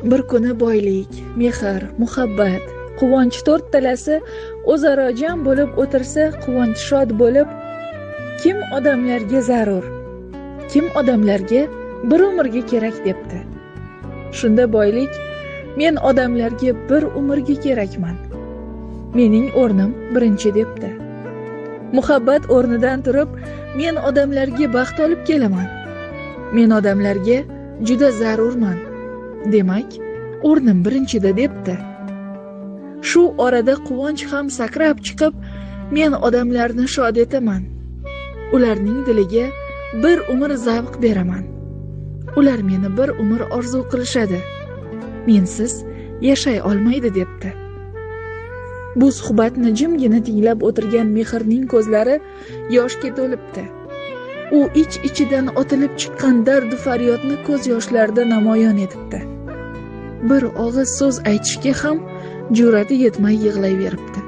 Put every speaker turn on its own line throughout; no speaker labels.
Bir kuni boylik, mehr, muhabbat, quvonch to'rttalasi o'zaro jam bo'lib o'tirsa, quvonch shod bo'lib, kim odamlarga zarur, kim odamlarga bir umrga kerak debdi. Shunda boylik, men odamlarga bir umrga kerakman. Mening o'rnim birinchi debdi. Muhabbat o'rnidan turib, men odamlarga baxt olib kelaman. Men odamlarga juda zarurman. Demak, o'rnim birinchida debdi. Shu orada quvonch ham sakrab chiqib, men odamlarni shod etaman. Ularning diliga bir umr zavq beraman. Ular meni bir umr orzu qilishadi. Mensiz yashay olmaydi debdi. Bu suhbatni jimgina tinglab o'tirgan Mehrning ko'zlari yoshga to'libdi. U ich-ichidan otilib chiqqan dard va faryodni ko'z yoshlarida namoyon etibdi. Bir og'iz so'z aytishga ham jur'ati yetmay yig'layveribdi.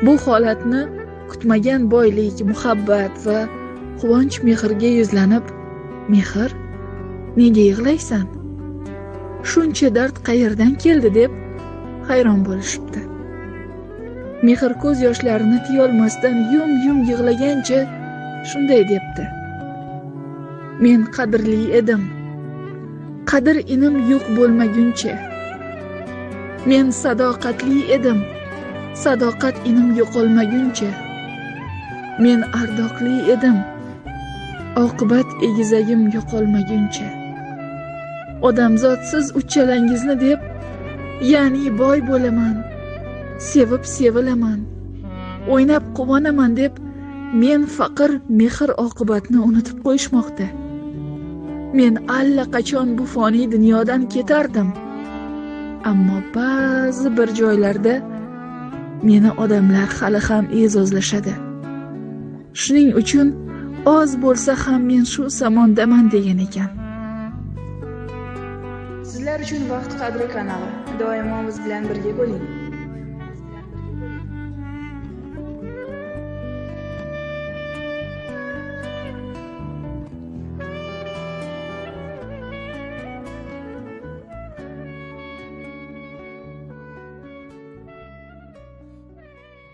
Bu holatni kutmagan boylik, muhabbat va quvonch Mehrga yuzlanib, "Mehr, nega yig'laysan? Shuncha dard qayerdan keldi?" deb hayron bo'lishibdi. Mehr ko'z yoshlarini tiyolmasdan yum-yum yig'lagancha shunday debdi: "Men qadrli edim. Qadr inim yo'q bo'lmaguncha. Men sadoqatli edim. Sadoqat inim yo'qolmaguncha. Men ardoqli edim. Oqibat egizagim yo'qolmaguncha. Odamzod siz uchalangizni deb, ya'ni boy bo'laman, sevib sevilaman, o'ynab quvonaman deb men faqir mehr oqibatni unutib qo'yishmoqda. Men allaqachon bu foniy dunyodan ketardim. Ammo ba'zi bir joylarda meni odamlar hali ham e'zozlashadi. Shuning uchun oz bo'lsa ham men shu samondaman" degan ekan. Sizlar uchun Vaqt qadri kanali. Doimo biz bilan birga bo'ling.